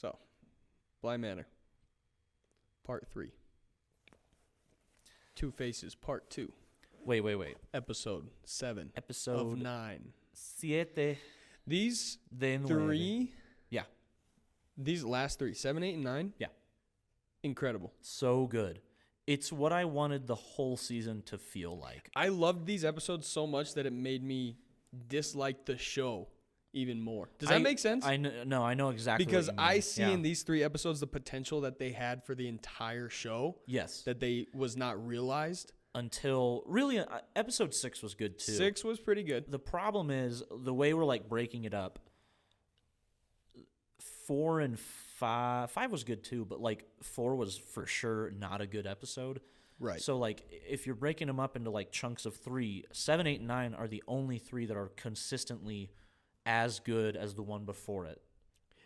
So, Bly Manor, Part 3. Two Faces, Part 2. Wait. Episode 7 Episode of 9. Siete These de nueve. 3, Yeah. these last 3, 7, 8, and 9, Yeah. incredible. So good. It's what I wanted the whole season to feel like. I loved these episodes so much that it made me dislike the show even more. Does that make sense? I know exactly Because what you mean. I see in these 3 episodes the potential that they had for the entire show. Yes. That they was not realized. Until, really, episode 6 was good, too. 6 was pretty good. The problem is, the way we're, like, breaking it up, 4 and 5 was good, too, but, like, 4 was for sure not a good episode. Right. So, like, if you're breaking them up into, like, chunks of 3, 7, 8, and 9 are the only 3 that are consistently as good as the one before it,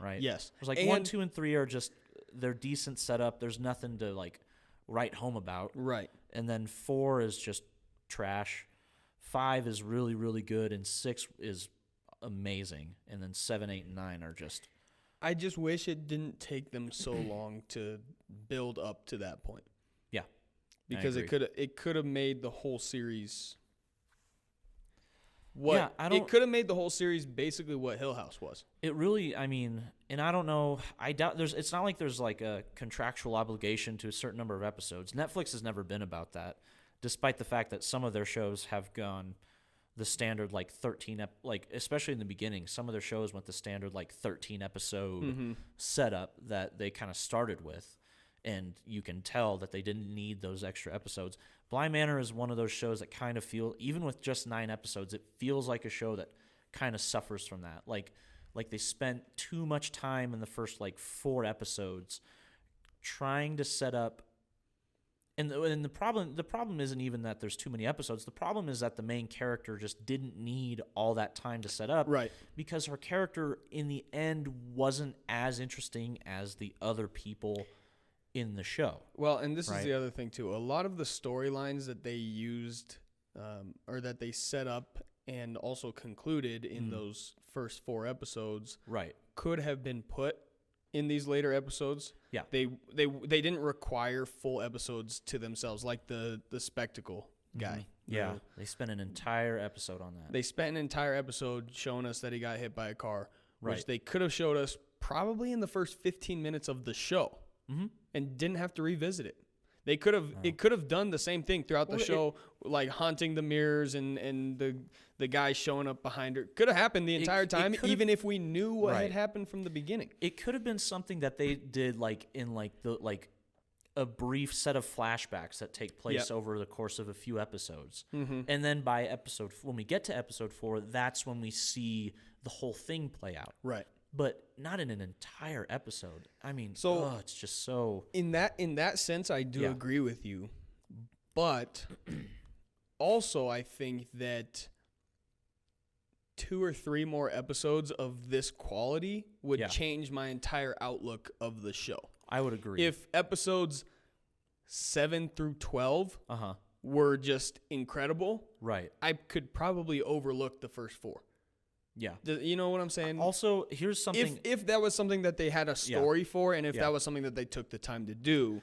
right? Yes. There's, like, 1, 2, and 3 are just, they're decent setup. There's nothing to, like, write home about. Right. And then 4 is just trash. 5 is really, really good. And 6 is amazing. And then 7, 8, and 9 are just... I just wish it didn't take them so long to build up to that point. Yeah. Because it could have made the whole series... It could have made the whole series basically what Hill House was. It really, I mean, and I don't know, I doubt it's not like there's like a contractual obligation to a certain number of episodes. Netflix has never been about that, despite the fact that some of their shows have gone the standard like 13, like especially in the beginning, some of their shows went the standard like 13 episode setup that they kind of started with. And you can tell that they didn't need those extra episodes. Bly Manor is one of those shows that kind of feel, even with just 9 episodes, it feels like a show that kind of suffers from that. Like they spent too much time in the first like 4 episodes trying to set up. And the problem isn't even that there's too many episodes. The problem is that the main character just didn't need all that time to set up. Right. Because her character in the end wasn't as interesting as the other people in the show. Well, and this is the other thing too. A lot of the storylines that they used or that they set up and also concluded in those first 4 episodes could have been put in these later episodes. Yeah. They didn't require full episodes to themselves, like the spectacle guy. Yeah. They spent an entire episode on that. They spent an entire episode showing us that he got hit by a car, which Right. they could have showed us probably in the first 15 minutes of the show. And didn't have to revisit it. They could have. It could have done the same thing throughout the show, like haunting the mirrors and the guy showing up behind her. Could have happened the entire time, even if we knew what had happened from the beginning. It could have been something that they did, like in a brief set of flashbacks that take place over the course of a few episodes, and then by when we get to episode 4, that's when we see the whole thing play out. Right. But not in an entire episode. I mean, it's just so... In that sense, I do agree with you. But also, I think that 2 or 3 more episodes of this quality would change my entire outlook of the show. I would agree. If episodes 7 through 12 were just incredible, I could probably overlook the first 4. Yeah. You know what I'm saying? Also, here's something... If that was something that they had a story for, and if that was something that they took the time to do...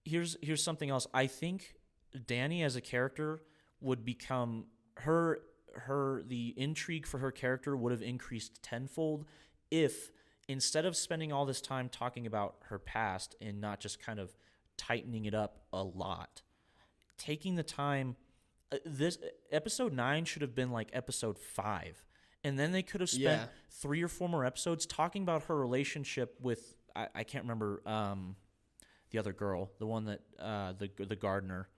Here's something else. I think Dani as a character would become... The intrigue for her character would have increased tenfold if, instead of spending all this time talking about her past and not just kind of tightening it up a lot, taking the time... This episode 9 should have been like episode 5, and then they could have spent 3 or 4 more episodes talking about her relationship with I can't remember the other girl, the one that the gardener.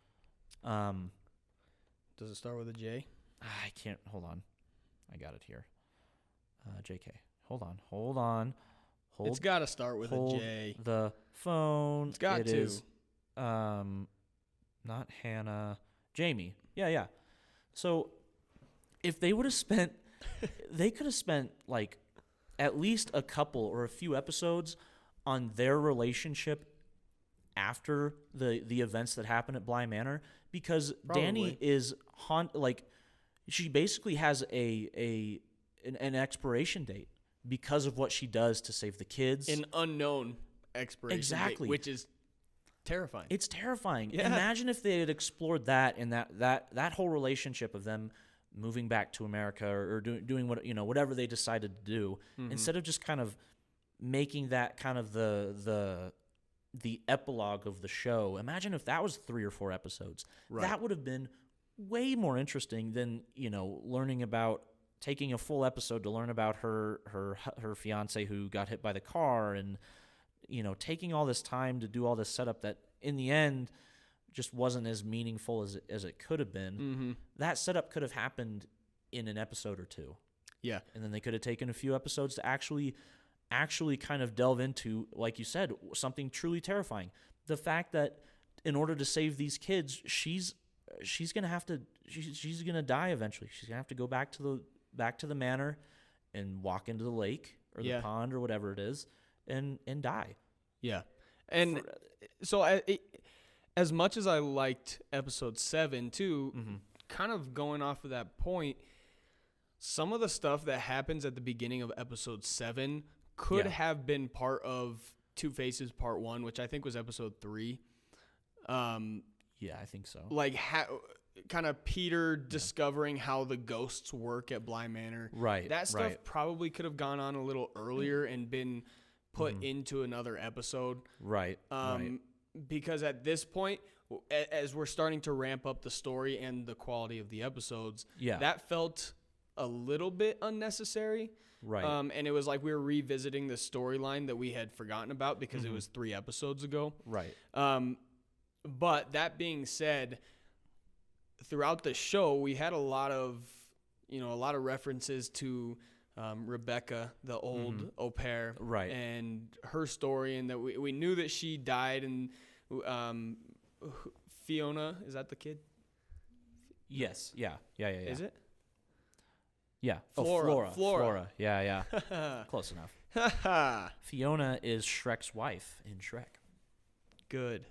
Does it start with a J? I can't. Hold on, I got it here. JK. Hold on. It's got to start with a J. The phone. It's got to. Is, not Hannah. Jamie. Yeah. So if they would have spent, they could have spent like at least a couple or a few episodes on their relationship after the events that happened at Bly Manor, because Dani is she basically has an expiration date. because of what she does to save the kids. An unknown expiration date, which is terrifying. It's terrifying. Yeah. Imagine if they had explored that and that whole relationship of them moving back to America or doing what whatever they decided to do, instead of just kind of making that kind of the epilogue of the show. Imagine if that was 3 or 4 episodes. Right. That would have been way more interesting than learning about taking a full episode to learn about her fiance who got hit by the car, and taking all this time to do all this setup that in the end just wasn't as meaningful as it could have been. That setup could have happened in an episode or 2. Yeah. And then they could have taken a few episodes to actually kind of delve into, like you said, something truly terrifying. The fact that in order to save these kids, she's gonna die eventually. She's gonna have to go back to the manor and walk into the lake or the pond or whatever it is and die. Yeah. And so as much as I liked episode 7 too, kind of going off of that point, some of the stuff that happens at the beginning of episode 7 could have been part of Two Faces Part 1, which I think was episode 3. Yeah, I think so. Like kind of Peter discovering how the ghosts work at Bly Manor. Right. That stuff probably could have gone on a little earlier and been put into another episode. Right. Because at this point, as we're starting to ramp up the story and the quality of the episodes, that felt a little bit unnecessary. Right. And it was like we were revisiting the storyline that we had forgotten about because it was 3 episodes ago. Right. But that being said, throughout the show, we had a lot of references to Rebecca, the old au pair, right, and her story, and that we knew that she died, and Fiona, is that the kid? Yes. Yeah. Is it? Yeah. Flora. Yeah. Close enough. Fiona is Shrek's wife in Shrek. Good.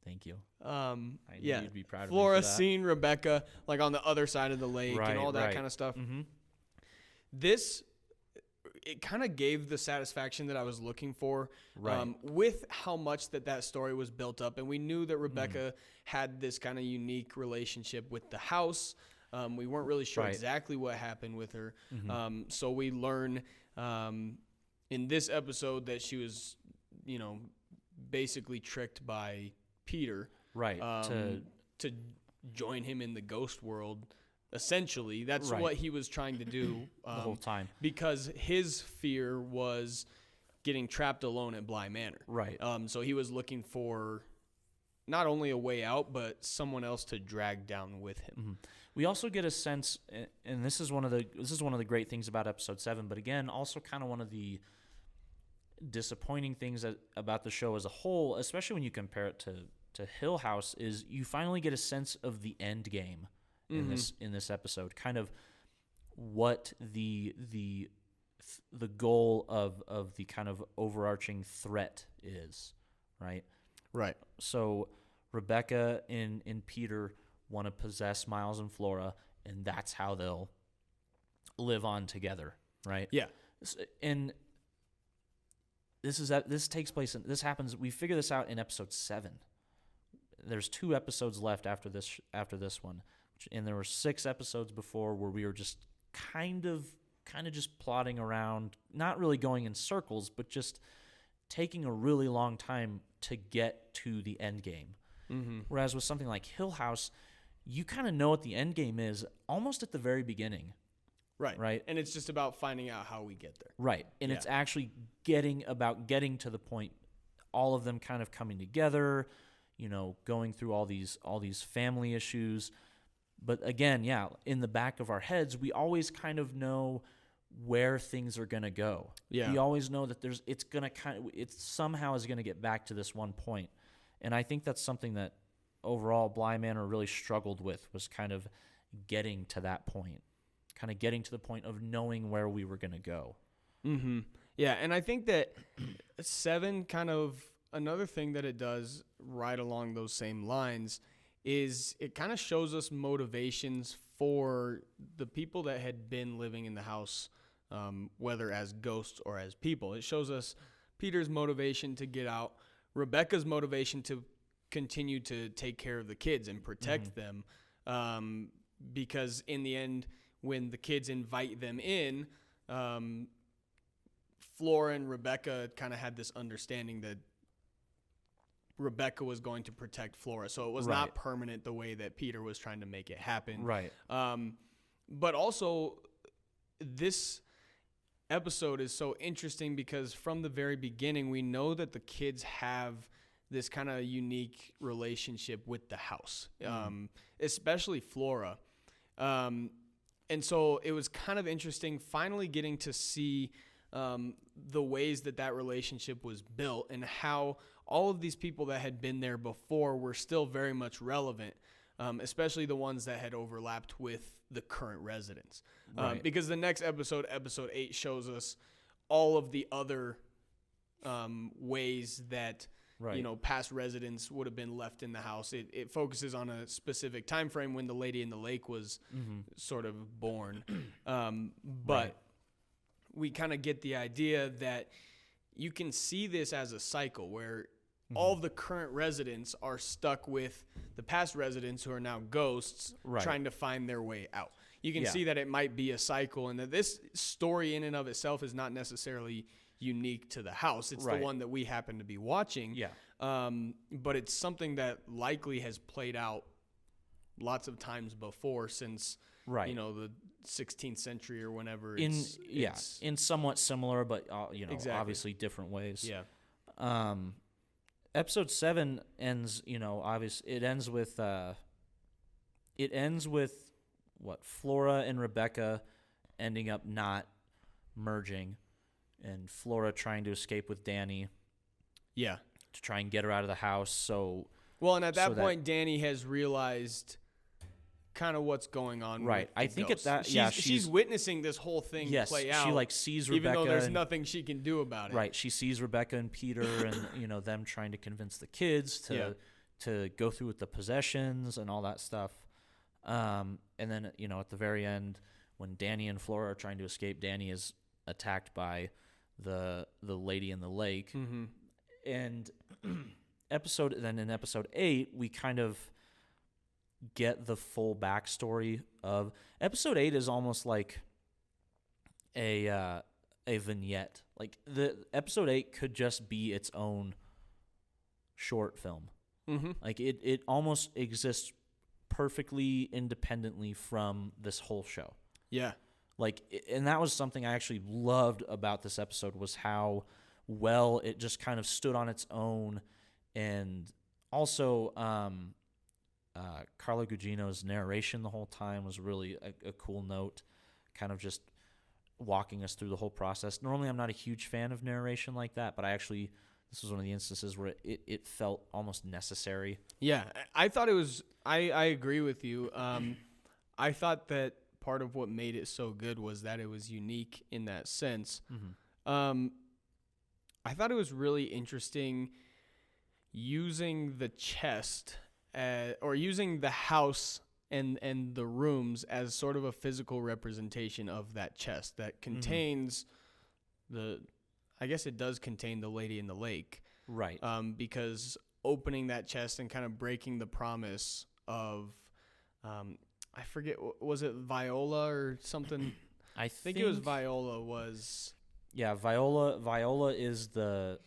Thank you. I knew you'd be proud of me Flora for that. seeing Rebecca like on the other side of the lake and all that kind of stuff. It kind of gave the satisfaction that I was looking for, with how much that story was built up, and we knew that Rebecca had this kind of unique relationship with the house. We weren't really sure exactly what happened with her, so we learn in this episode that she was, basically tricked by Peter, to join him in the ghost world. Essentially, that's what he was trying to do the whole time, because his fear was getting trapped alone at Bly Manor. Right. So he was looking for not only a way out, but someone else to drag down with him. We also get a sense, and this is one of the great things about episode 7. But again, also kind of one of the disappointing things about the show as a whole, especially when you compare it to Hill House, is you finally get a sense of the end game in this episode. Kind of what the goal of the kind of overarching threat is, right? Right. So Rebecca and Peter want to possess Miles and Flora, and that's how they'll live on together, right? Yeah. And this takes place, this happens, we figure this out in episode 7. There's 2 episodes left after this one, and there were 6 episodes before where we were just kind of just plodding around, not really going in circles, but just taking a really long time to get to the end game. Whereas with something like Hill House, you kind of know what the end game is almost at the very beginning. Right. And it's just about finding out how we get there. Right. And it's actually getting to the point, all of them kind of coming together, going through all these family issues. But again, in the back of our heads, we always kind of know where things are going to go. Yeah. We always know that it somehow is going to get back to this one point. And I think that's something that overall Bly Manor really struggled with, was kind of getting to that point, kind of getting to the point of knowing where we were going to go. Yeah, and I think that 7 kind of, another thing that it does right along those same lines is it kind of shows us motivations for the people that had been living in the house whether as ghosts or as people. It shows us Peter's motivation to get out, Rebecca's motivation to continue to take care of the kids and protect them, because in the end, when the kids invite them in, Flora and Rebecca kind of had this understanding that Rebecca was going to protect Flora. So it was not permanent the way that Peter was trying to make it happen. Right. But also, this episode is so interesting because from the very beginning, we know that the kids have this kind of unique relationship with the house, especially Flora. And so it was kind of interesting finally getting to see the ways that relationship was built and how all of these people that had been there before were still very much relevant, especially the ones that had overlapped with the current residents. Because the next episode, episode 8, shows us all of the other ways that past residents would have been left in the house. It focuses on a specific time frame when the lady in the lake was sort of born. But we kind of get the idea that you can see this as a cycle where all of the current residents are stuck with the past residents who are now ghosts trying to find their way out. You can see that it might be a cycle and that this story in and of itself is not necessarily unique to the house. It's the one that we happen to be watching. But it's something that likely has played out lots of times before since, the 16th century or whenever. In somewhat similar, but obviously different ways. Episode 7 ends, it ends with what, Flora and Rebecca ending up not merging and Flora trying to escape with Danny. To try and get her out of the house. And at that point, Danny has realized kind of what's going on. I think ghosts. at that, she's witnessing this whole thing play out. She sees Rebecca, even though there's nothing she can do about it. She sees Rebecca and Peter, and them trying to convince the kids to go through with the possessions and all that stuff. And then at the very end, when Danny and Flora are trying to escape, Danny is attacked by the lady in the lake. And in episode 8, we kind of get the full backstory of episode 8 is almost like a vignette. Like the episode 8 could just be its own short film. Like it almost exists perfectly independently from this whole show. And that was something I actually loved about this episode, was how well it just kind of stood on its own. And also Carla Gugino's narration the whole time was really a cool note, kind of just walking us through the whole process. Normally I'm not a huge fan of narration like that, but this was one of the instances where it felt almost necessary. I thought it was, I agree with you. I thought that part of what made it so good was that it was unique in that sense. I thought it was really interesting using the chest or using the house and the rooms as sort of a physical representation of that chest that contains I guess it does contain the lady in the lake. Because opening that chest and kind of breaking the promise of, I forget, was it Viola or something? I think it was Viola was. Yeah, Viola is the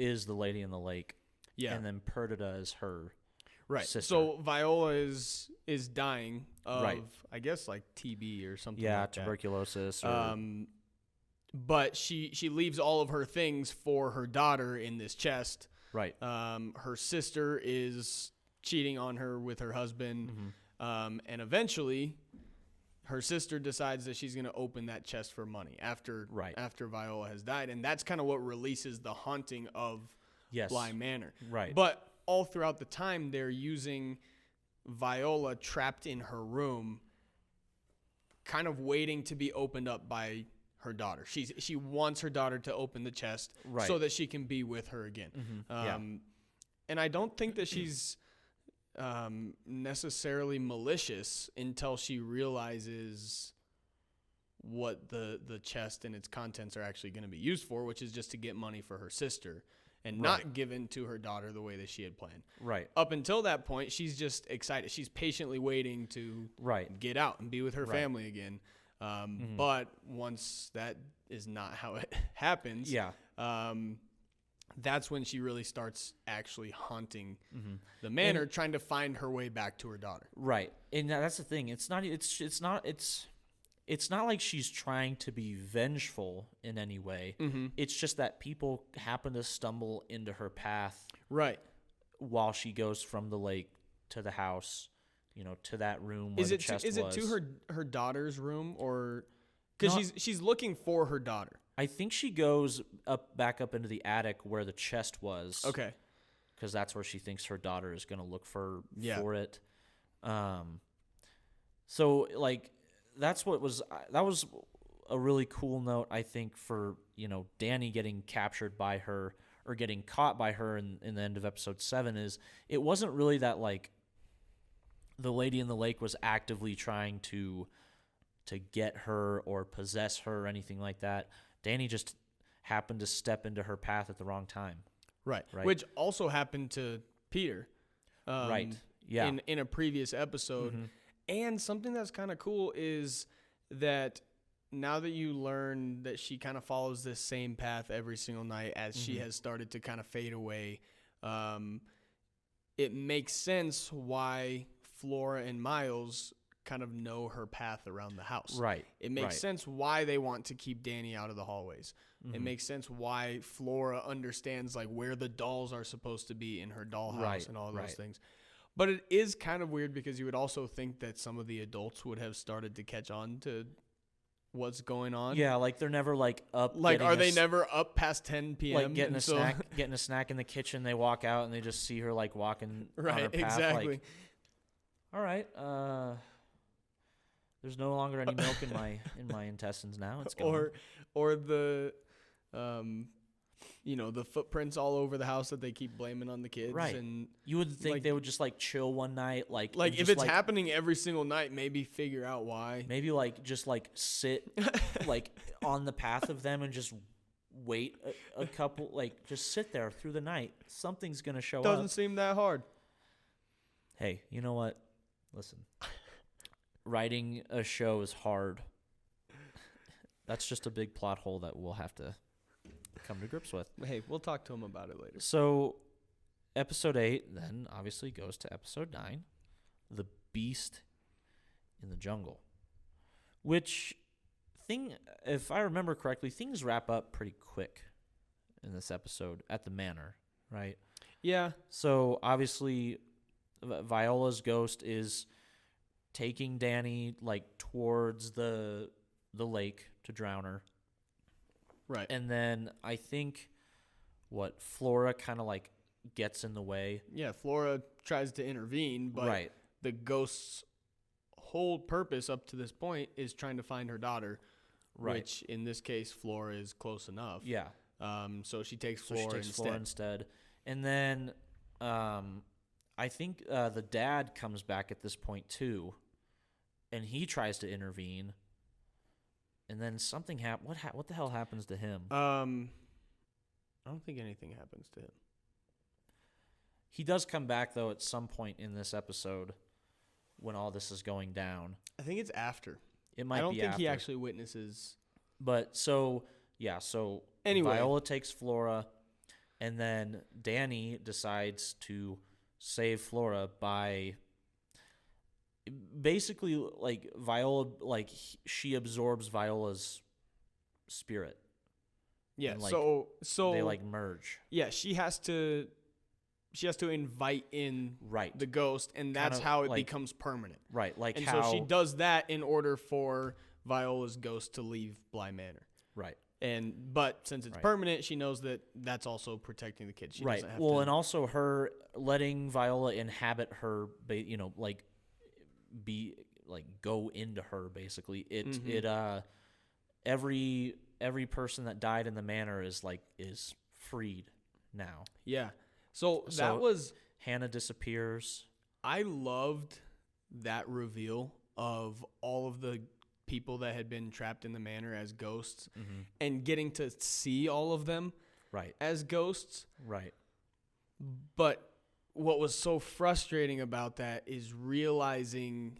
lady in the lake. And then Perdita is her sister. So Viola is dying of I guess like TB or something like that. Tuberculosis. But she leaves all of her things for her daughter in this chest. Her sister is cheating on her with her husband. And eventually her sister decides that she's going to open that chest for money after Viola has died. And that's kind of what releases the haunting of Bly Manor. But all throughout the time, they're using Viola trapped in her room, kind of waiting to be opened up by her daughter. She wants her daughter to open the chest so that she can be with her again. And I don't think that she's necessarily malicious until she realizes what the chest and its contents are actually going to be used for, which is just to get money for her sister and not given to her daughter the way that she had planned. Right. Up until that point, she's just excited. She's patiently waiting to get out and be with her family again. But once that is not how it happens, that's when she really starts actually haunting the manor, trying to find her way back to her daughter. Right. And that's the thing. It's not like she's trying to be vengeful in any way. It's just that people happen to stumble into her path while she goes from the lake to the house, to that room where the chest was. Is it to her daughter's room, or because she's looking for her daughter? I think she goes back up into the attic where the chest was. Okay. Because that's where she thinks her daughter is going to look for it. So like that was a really cool note, I think, for Danny getting captured by her or getting caught by her in the end of episode 7. Is it wasn't really that like the lady in the lake was actively trying to get her or possess her or anything like that. Danny just happened to step into her path at the wrong time. Right. Which also happened to Peter. Yeah. In a previous episode. And something that's kind of cool is that now that you learn that she kind of follows this same path every single night as she has started to kind of fade away, it makes sense why Flora and Miles kind of know her path around the house. Right. It makes sense why they want to keep Danny out of the hallways. It makes sense why Flora understands like where the dolls are supposed to be in her dollhouse and all those things. But it is kind of weird because you would also think that some of the adults would have started to catch on to what's going on. Yeah, like they're never like up. Like, are they never up past 10 p.m.? Like getting a snack in the kitchen. They walk out and they just see her like walking on her path. Exactly. Like, all right. There's no longer any milk in my intestines now. It's gone. Or the the footprints all over the house that they keep blaming on the kids. Right. And you would think they would just like chill one night, like if it's happening every single night, maybe figure out why. Maybe just sit like on the path of them and just wait a couple, like just sit there through the night. Something's gonna show up. Doesn't seem that hard. Hey, you know what? Listen, writing a show is hard. That's just a big plot hole that we'll have to come to grips with. Hey, we'll talk to him about it later. So, episode 8 then obviously goes to episode 9, The Beast in the Jungle. Which, if I remember correctly, things wrap up pretty quick in this episode at the manor, right? Yeah. So, obviously, Viola's ghost is taking Danny, like, towards the lake to drown her. Right. And then I think Flora kind of like gets in the way. Yeah, Flora tries to intervene, but the ghost's whole purpose up to this point is trying to find her daughter, which in this case Flora is close enough. Yeah. So she takes Flora instead. And then I think the dad comes back at this point too, and he tries to intervene. And then something happens. What the hell happens to him? I don't think anything happens to him. He does come back, though, at some point in this episode when all this is going down. I think it's after. It might be after. I don't think he actually witnesses. But so anyway. Viola takes Flora, and then Danny decides to save Flora by basically, like, Viola, like, she absorbs Viola's spirit. Yeah, and, like, so they, like, merge. Yeah, she has to invite in the ghost, and that's Kinda how it like, becomes permanent. Right, like and how... so she does that in order for Viola's ghost to leave Bly Manor. Right. But since it's permanent, she knows that that's also protecting the kid. She doesn't have to... and also her letting Viola inhabit her, go into her, basically. Every person that died in the manor is freed now. Yeah. So that was... Hannah disappears. I loved that reveal of all of the people that had been trapped in the manor as ghosts, Mm-hmm. and getting to see all of them Right. as ghosts. Right. But what was so frustrating about that is realizing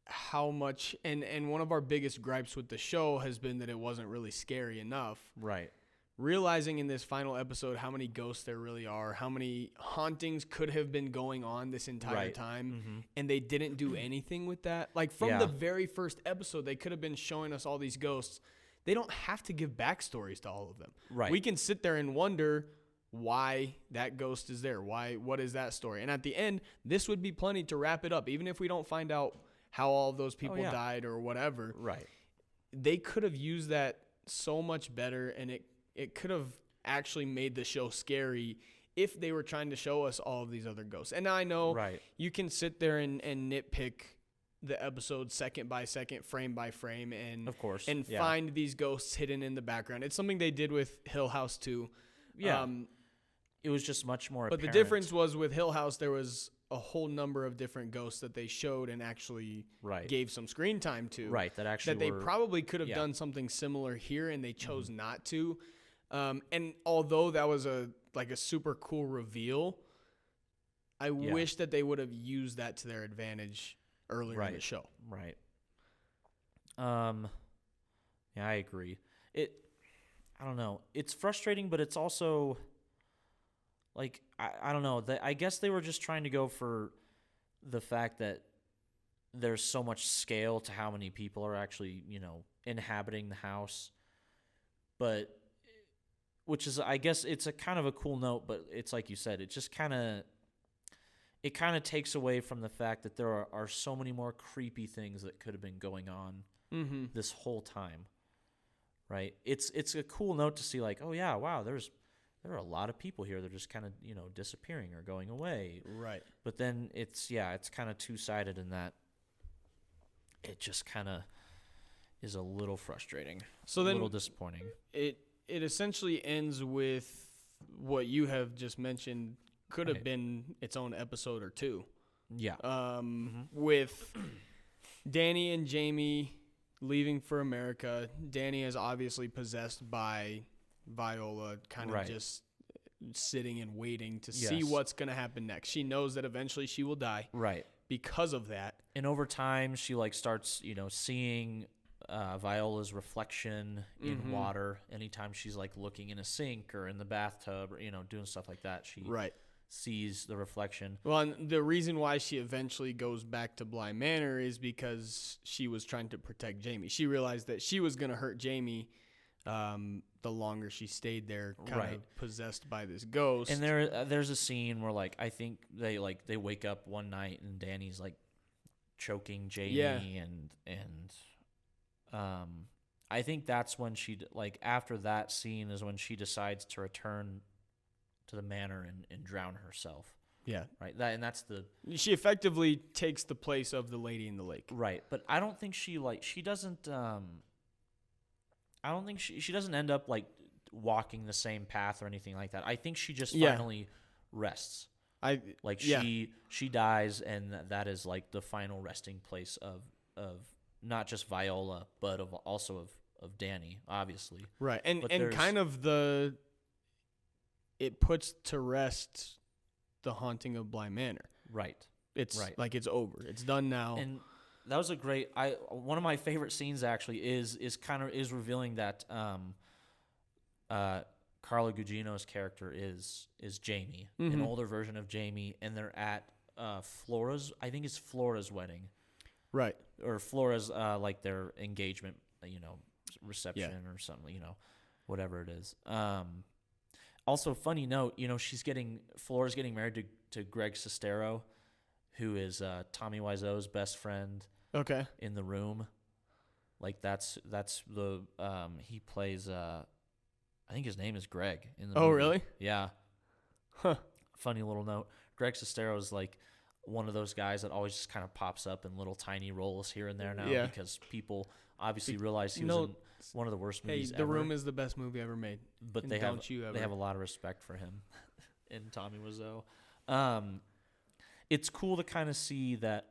how much, and one of our biggest gripes with the show has been that it wasn't really scary enough. Right. Realizing in this final episode how many ghosts there really are, how many hauntings could have been going on this entire time, Mm-hmm. and they didn't do anything with that. Like, from Yeah. the very first episode, they could have been showing us all these ghosts. They don't have to give backstories to all of them. Right. We can sit there and wonder why that ghost is there. What is that story? And at the end, this would be plenty to wrap it up, even if we don't find out how all of those people died or whatever. Right. They could have used that so much better, and it could have actually made the show scary if they were trying to show us all of these other ghosts. And I know you can sit there and nitpick the episode second by second, frame by frame, and Of course. and find these ghosts hidden in the background. It's something they did with Hill House too. Yeah. It was just much more But apparent. the difference was with Hill House, there was a whole number of different ghosts that they showed and actually gave some screen time to. Right. That actually That they probably could have done something similar here, and they chose not to. And although that was a super cool reveal, I wish that they would have used that to their advantage earlier in the show. Right. Yeah, I agree. I don't know. It's frustrating, but it's also like I don't know. I guess they were just trying to go for the fact that there's so much scale to how many people are actually, inhabiting the house. But which is, I guess, it's a kind of a cool note, but it's like you said, it just kind of takes away from the fact that there are so many more creepy things that could have been going on this whole time, right? It's a cool note to see, like, oh yeah, wow, there are a lot of people here. They're just kind of disappearing or going away, right? But then it's kind of two-sided in that it just kind of is a little frustrating, a little disappointing. It essentially ends with what you have just mentioned could have been its own episode or two. Yeah. With Danny and Jamie leaving for America. Danny is obviously possessed by Viola, kind of just sitting and waiting to see what's going to happen next. She knows that eventually she will die. Right. Because of that. And over time, she starts, seeing Viola's reflection in water. Anytime she's looking in a sink or in the bathtub or doing stuff like that, she sees the reflection. Well, and the reason why she eventually goes back to Bly Manor is because she was trying to protect Jamie. She realized that she was going to hurt Jamie the longer she stayed there, kind of possessed by this ghost. And there's a scene where I think they wake up one night and Danny's choking Jamie and I think that's when she after that scene is when she decides to return to the manor and drown herself. Yeah. Right. She effectively takes the place of the lady in the lake. Right. But I don't think she doesn't I don't think she doesn't end up walking the same path or anything like that. I think she just finally rests. She dies, and that is the final resting place of not just Viola, but also of Danny, obviously. Right. And kind of it puts to rest the haunting of Bly Manor. Right. It's it's over. It's done now. And that was a great. One of my favorite scenes actually is revealing that Carla Gugino's character is Jamie, an older version of Jamie, and they're at Flora's. I think it's Flora's wedding, right? Or Flora's their engagement, reception or something, whatever it is. Also, funny note, Flora's getting married to Greg Sestero, who is Tommy Wiseau's best friend. Okay. In the room, that's the he plays. I think his name is Greg in the movie. Oh, really? Yeah. Huh. Funny little note. Greg Sestero is one of those guys that always just kind of pops up in little tiny roles here and there now because people obviously realize he was in one of the worst movies ever. The Room is the best movie ever made. But they have a lot of respect for him and Tommy Wiseau. It's cool to kind of see that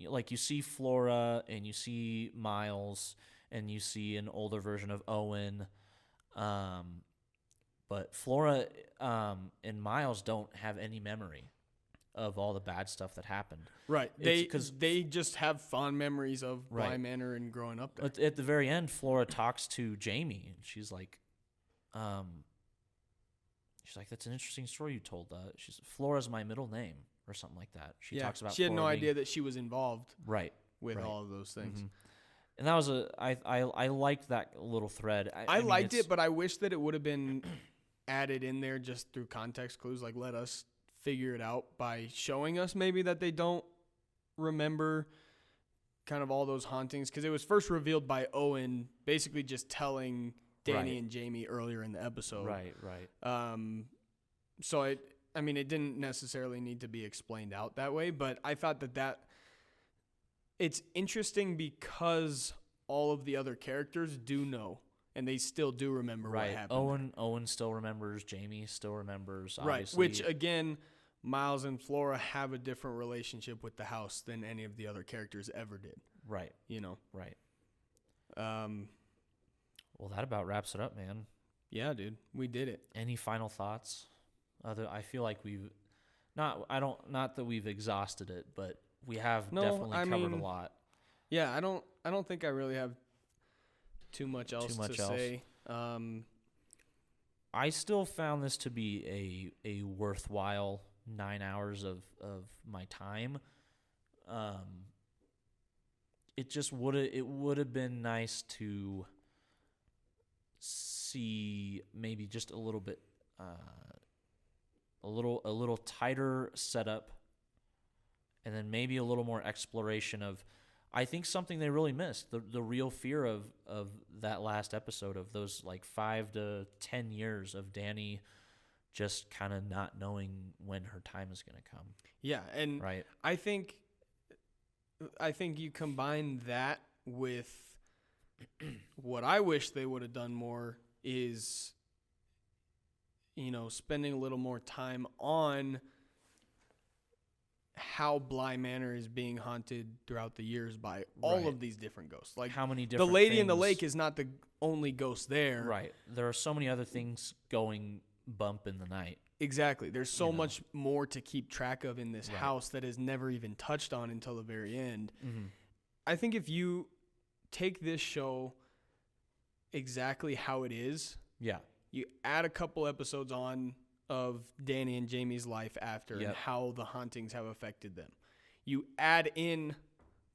like you see Flora and you see Miles and you see an older version of Owen, but Flora and Miles don't have any memory of all the bad stuff that happened. Right. They just have fond memories of Bly Manor and growing up there. At the very end, Flora talks to Jamie, and she's like, that's an interesting story you told. Flora's my middle name, or something like that. She talks about. She had Flora no being, idea that she was involved. With right. all of those things. Mm-hmm. And that was I liked that little thread. I mean, liked it, but I wish that it would have been added in there just through context clues. Like, let us figure it out by showing us maybe that they don't remember kind of all those hauntings, because it was first revealed by Owen basically just telling Danny and Jamie earlier in the episode. Right. So it didn't necessarily need to be explained out that way, but I thought that it's interesting because all of the other characters do know, and they still do remember what happened. Owen still remembers. Jamie still remembers. Right, which, again, Miles and Flora have a different relationship with the house than any of the other characters ever did. Right. Right. Well, that about wraps it up, man. Yeah, dude. We did it. Any final thoughts? I feel like we've... Not that we've exhausted it, but we have definitely covered a lot. Yeah, I don't think I really have too much else to say. I still found this to be a worthwhile 9 hours of my time. It would have been nice to see maybe just a little bit a little tighter setup, and then maybe a little more exploration of, I think, something they really missed, the real fear of that last episode, of those like 5 to 10 years of Danny just kind of not knowing when her time is going to come. Yeah, and right. I think you combine that with what I wish they would have done more is, spending a little more time on how Bly Manor is being haunted throughout the years by all of these different ghosts. Like, how many different the lady things, in the lake is not the only ghost there. Right. There are so many other things going bump in the night. Exactly. There's so much more to keep track of in this house that is never even touched on until the very end. Mm-hmm. I think if you take this show exactly how it is, you add a couple episodes on of Danny and Jamie's life after and how the hauntings have affected them. You add in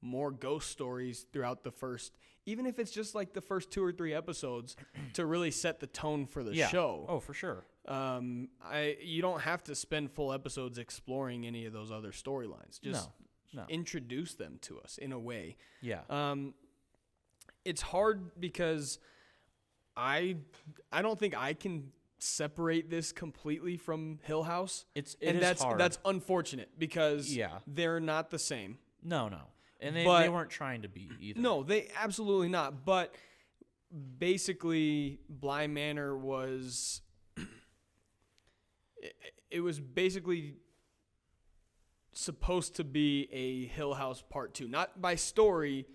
more ghost stories throughout the first, even if it's just like the first 2 or 3 episodes, to really set the tone for the show. Oh, for sure. You don't have to spend full episodes exploring any of those other storylines. Just introduce them to us in a way. Yeah. It's hard because I don't think I can separate this completely from Hill House. That's hard. That's unfortunate because they're not the same. No. And they weren't trying to be either. No, they absolutely not. But basically, Bly Manor was... It was basically supposed to be a Hill House Part 2. Not by story,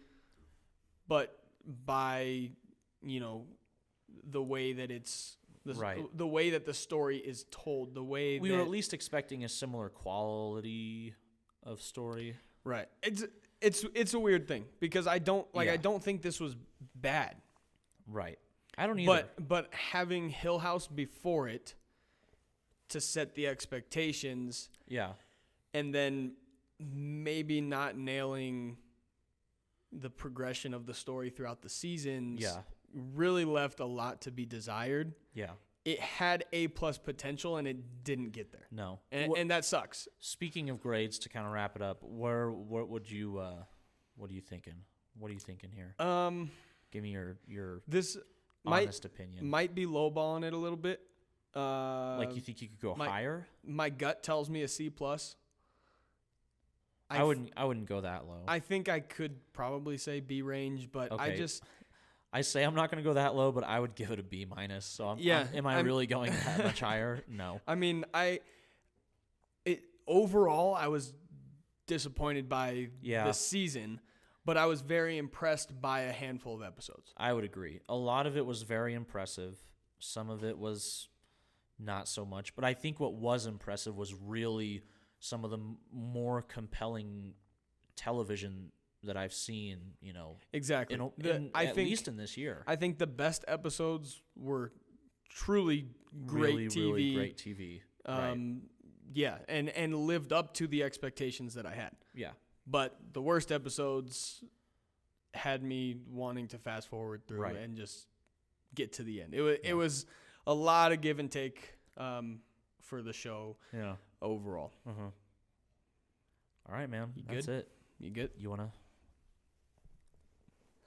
but by, the way that it's... The way that the story is told, the way we were at least expecting a similar quality of story. Right. It's a weird thing because I don't think this was bad. Right. I don't either. But having Hill House before it to set the expectations. Yeah. And then maybe not nailing the progression of the story throughout the seasons. Yeah. Really left a lot to be desired. Yeah. It had A+ potential and it didn't get there. No. And that sucks. Speaking of grades, to kind of wrap it up, what would you what are you thinking? What are you thinking here? Give me your honest opinion. Might be lowballing it a little bit. Like, you think you could go higher? My gut tells me a C+. I wouldn't go that low. I think I could probably say B range, but okay. I say I'm not going to go that low, but I would give it a B-. So am I really going that much higher? No. I mean, overall, I was disappointed by Yeah. this season, but I was very impressed by a handful of episodes. I would agree. A lot of it was very impressive. Some of it was not so much. But I think what was impressive was really some of the more compelling television that I've seen, Exactly. At least in this year. I think the best episodes were truly great really, TV. really great TV. Right. Yeah, and lived up to the expectations that I had. Yeah. But the worst episodes had me wanting to fast forward through and just get to the end. It was a lot of give and take for the show overall. Uh-huh. All right, man. You That's good? it. You good? You want to?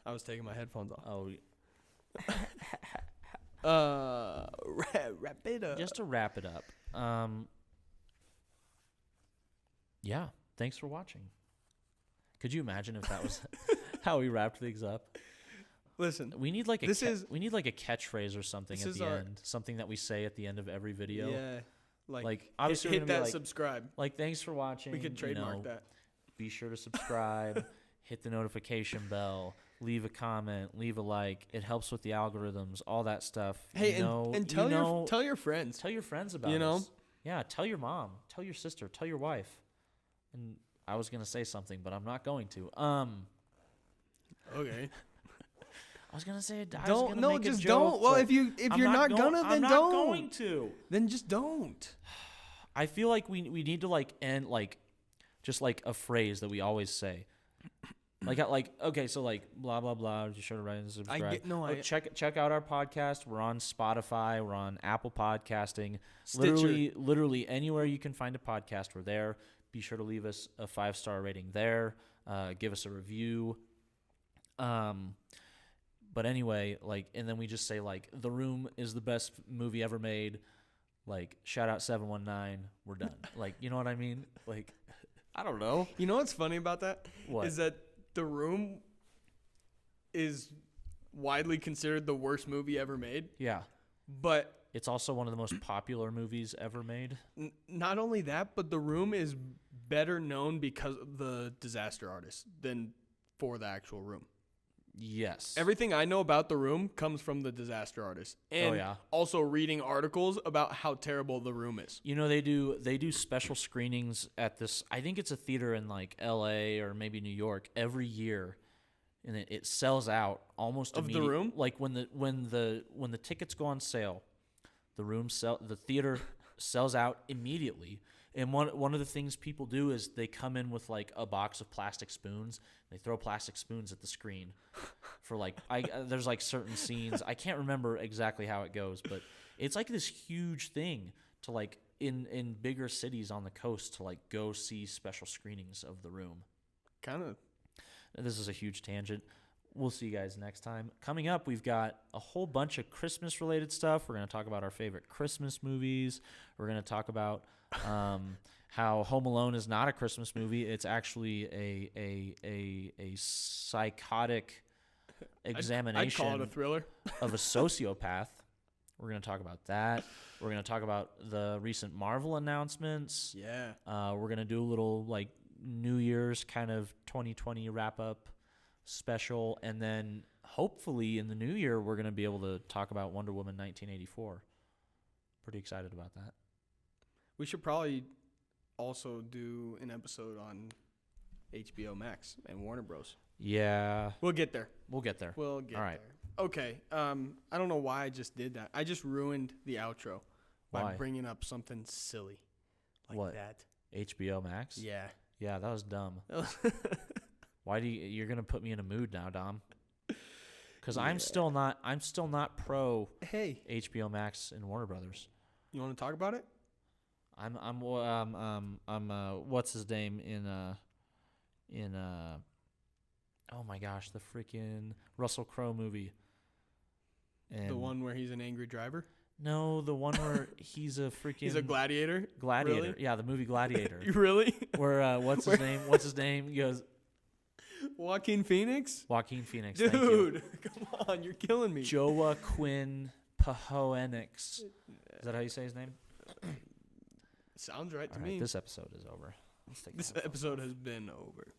I was taking my headphones off. Oh, Wrap it up. just to wrap it up. Yeah. Thanks for watching. Could you imagine if that was how we wrapped things up? Listen, We need like a we need like a catchphrase or something This at is the our- end, something that we say at the end of every video. yeah, Like, obviously we're hit gonna be that like- subscribe. Like, thanks for watching. We could trademark that. Be sure to subscribe, hit the notification bell, leave a comment, leave a like. It helps with the algorithms, all that stuff. Hey, and tell your friends. Tell your friends about us. Yeah, tell your mom, tell your sister, tell your wife. And I was gonna say something, but I'm not going to. Okay. I was gonna say Just don't. Well, if you're not gonna, then I'm don't. not going to. Then just don't. I feel like we need to like end like just like a phrase that we always say. Like okay, so like blah blah blah. Just sure to write and subscribe. Check out our podcast. We're on Spotify. We're on Apple Podcasting. Stitcher. Literally anywhere you can find a podcast, we're there. Be sure to leave us a 5-star rating there. Give us a review. But anyway, and then we just say The Room is the best movie ever made. Shout out 719. We're done. You know what I mean? I don't know. You know what's funny about that? What? Is that The Room is widely considered the worst movie ever made. Yeah. But it's also one of the most popular movies ever made. Not only that, but The Room is better known because of the Disaster Artist than for the actual Room. Yes. Everything I know about The Room comes from the Disaster Artist. And also reading articles about how terrible The Room is. They do special screenings at this, I think it's a theater in LA or maybe New York every year, and it sells out almost immediately. Of The Room? When the tickets go on sale, the theater sells out immediately. And one of the things people do is they come in with a box of plastic spoons. They throw plastic spoons at the screen for there's certain scenes. I can't remember exactly how it goes, but it's this huge thing to in bigger cities on the coast to go see special screenings of The Room. Kind of. This is a huge tangent. We'll see you guys next time. Coming up, we've got a whole bunch of Christmas-related stuff. We're going to talk about our favorite Christmas movies. We're going to talk about how Home Alone is not a Christmas movie. It's actually a psychotic examination I'd call it a thriller. of a sociopath. We're going to talk about that. We're going to talk about the recent Marvel announcements. Yeah. We're going to do a little New Year's kind of 2020 wrap-up special, and then hopefully in the new year we're going to be able to talk about Wonder Woman 1984. Pretty excited about that. We should probably also do an episode on HBO Max and Warner Bros. Yeah. We'll get there. We'll get there. All right. There. Okay. I don't know why I just did that. I just ruined the outro by Why? bringing up something silly like What? that. HBO Max? Yeah. Yeah, that was dumb. Why you're going to put me in a mood now, Dom? Cuz I'm still not pro Hey, HBO Max and Warner Brothers. you want to talk about it? I'm what's his name in oh my gosh, the freaking Russell Crowe movie. And The one where he's an angry driver? No, the one where he's a freaking He's a gladiator? gladiator. Really? Yeah, the movie Gladiator. You really? Where what's his name? What's his name? He goes Joaquin Phoenix? Joaquin Phoenix. Thank you. Dude, come on, you're killing me. Joaquin Phoenix. Is that how you say his name? Sounds right to All me. right, this episode is over. Let's take This the headphones episode off. has been over.